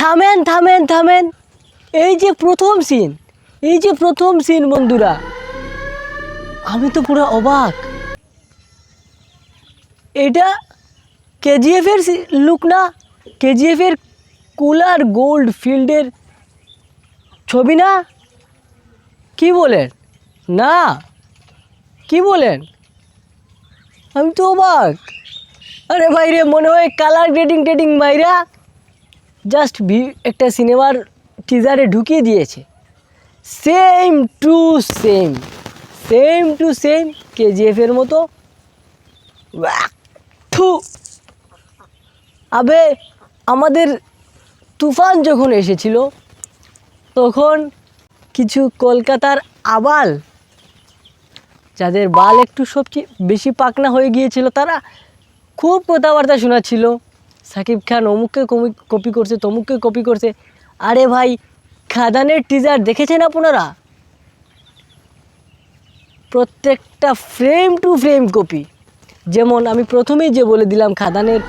থামেন থামেন থামেন, এই যে প্রথম সিন বন্ধুরা, আমি তো পুরো অবাক। এটা কেজিএফের লুক না? কেজিএফের কুলার গোল্ড ফিল্ডের ছবি না? কি বলেন? না, কি বলেন? আমি তো অবাক। আরে ভাই রে, মনে হয় কালার গ্রেডিং মাইরা জাস্ট একটা সিনেমার টিজারে ঢুকিয়ে দিয়েছে। সেম টু সেম কেজিএফের মতো। আবে আমাদের তুফান যখন এসেছিল তখন কিছু কলকাতার আবাল, যাদের বাল একটু সবচেয়ে বেশি পাকনা হয়ে গিয়েছিল, তারা খুব কথাবার্তা শোনাচ্ছিল সাকিব খান অমুককে কপি করছে, তমুককে কপি করছে। আরে ভাই, খাদানের টিজার দেখেছেন আপনারা? প্রত্যেকটা ফ্রেম টু ফ্রেম কপি। যেমন আমি প্রথমেই যে বলে দিলাম, খাদানের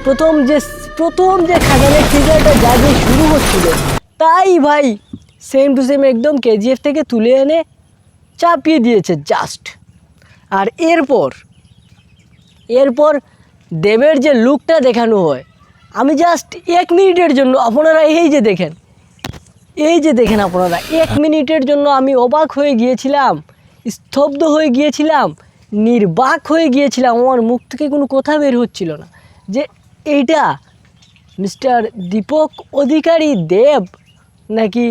প্রথম যে খাদানের টিজারটা যা দিয়ে শুরু হচ্ছিল, তাই ভাই সেম টু সেম একদম কেজিএফ থেকে তুলে এনে চাপিয়ে দিয়েছে জাস্ট। আর এরপর দেবের যে লুকটা দেখানো হয়, আমি জাস্ট 1 মিনিটের জন্য, আপনারা এই যে দেখেন আপনারা, 1 মিনিটের জন্য আমি অবাক হয়ে গিয়েছিলাম, স্তব্ধ হয়ে গিয়েছিলাম, নির্বাক হয়ে গিয়েছিলাম। আমার মুখ থেকে কোনো কথা বের হচ্ছিল না যে এইটা মিস্টার দীপক অধিকারী দেব নাকি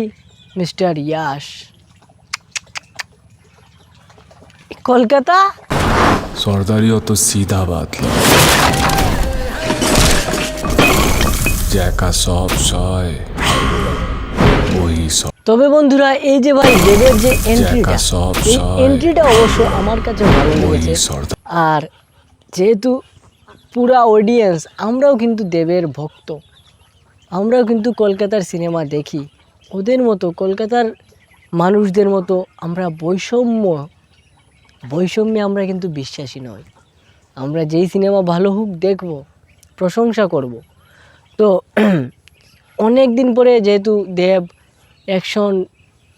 মিস্টার ইয়াশ। কলকাতা সর্দারিও তো সিধা বাতলা, জ্যাকা সব সয় ওই সব। তবে বন্ধুরা, এই যে ভাই দেবের যে এন্ট্রিটা অবশ্য আমার কাছে ভালো লেগেছে। আর যেহেতু পুরা অডিয়েন্স আমরাও কিন্তু দেবের ভক্ত, আমরাও কিন্তু কলকাতার সিনেমা দেখি, ওদের মতো কলকাতার মানুষদের মতো আমরা বৈষম্যে আমরা কিন্তু বিশ্বাসী নই। আমরা যেই সিনেমা ভালো হোক দেখব, প্রশংসা করব। তো অনেক দিন পরে যেহেতু দেব অ্যাকশন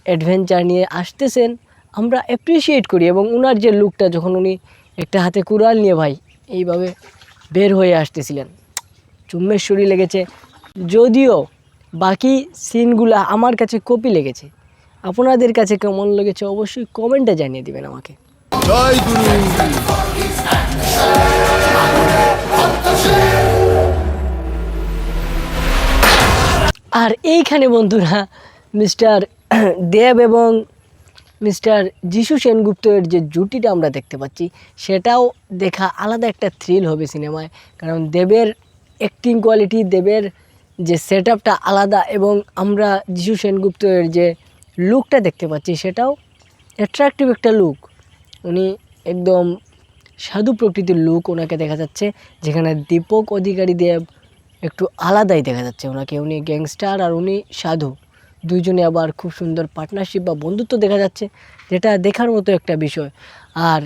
অ্যাডভেঞ্চার নিয়ে আসতেছেন, আমরা অ্যাপ্রিসিয়েট করি। এবং ওনার যে লুকটা, যখন উনি একটা হাতে কুড়াল নিয়ে ভাই এইভাবে বের হয়ে আসতেছিলেন, চুম্বেশ্বরী লেগেছে। যদিও বাকি সিনগুলা আমার কাছে কপি লেগেছে, আপনাদের কাছে কেমন লেগেছে অবশ্যই কমেন্টে জানিয়ে দিবেন আমাকে। জয় গুরু। আর এইখানে বন্ধুরা মিস্টার দেব এবং মিস্টার যিশু সেনগুপ্তের যে জুটিটা আমরা দেখতে পাচ্ছি, সেটাও দেখা আলাদা একটা থ্রিল হবে সিনেমায়। কারণ দেবের অ্যাক্টিং কোয়ালিটি, দেবের যে সেট আপটা আলাদা, এবং আমরা যিশু সেনগুপ্তের যে লুকটা দেখতে পাচ্ছি সেটাও অ্যাট্রাকটিভ একটা লুক। উনি একদম সাধু প্রকৃতির লুক ওনাকে দেখা যাচ্ছে, যেখানে দীপক অধিকারী দেব একটু আলাদাই দেখা যাচ্ছে ওনাকে। উনি গ্যাংস্টার আর উনি সাধু, দুইজনে আবার খুব সুন্দর পার্টনারশিপ বা বন্ধুত্ব দেখা যাচ্ছে, যেটা দেখার মতো একটা বিষয়। আর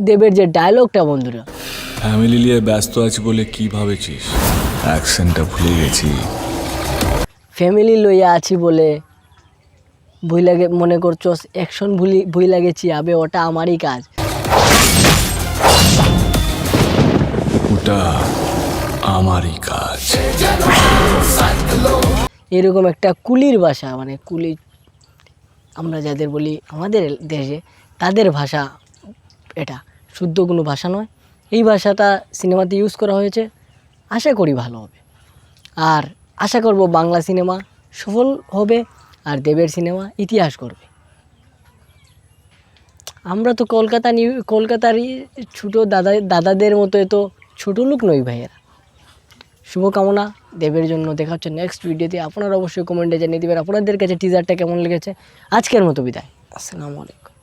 দেবের যে ডায়লগটা বন্ধুরা, ফ্যামিলি নিয়ে ব্যস্ত আছি বলে কি ভাবেছিস, অ্যাকশনটা ভুলে গেছি। ফ্যামিলি লইয়া আছি বলে মনে করছস অ্যাকশন ভুই লাগেছি, আবে ওটা আমারই কাজ। ওটা আমারই কাজ। এরকম একটা কুলির ভাষা, মানে কুলি আমরা যাদের বলি আমাদের দেশে, তাদের ভাষা এটা, শুদ্ধ কোনো ভাষা নয়। এই ভাষাটা সিনেমাতে ইউজ করা হয়েছে, আশা করি ভালো হবে। আর আশা করব বাংলা সিনেমা সফল হবে, আর দেবের সিনেমা ইতিহাস করবে। আমরা তো কলকাতারই ছোটো দাদাদের মতো এত ছোটো লোক নই ভাইয়েরা। শুভকামনা দেবের জন্য। দেখা হচ্ছে নেক্সট ভিডিওতে। আপনারা অবশ্যই কমেন্টে জানিয়ে দেবেন আপনাদের কাছে টিজারটা কেমন লেগেছে। আজকের মতো বিদায়, আসসালামু আলাইকুম।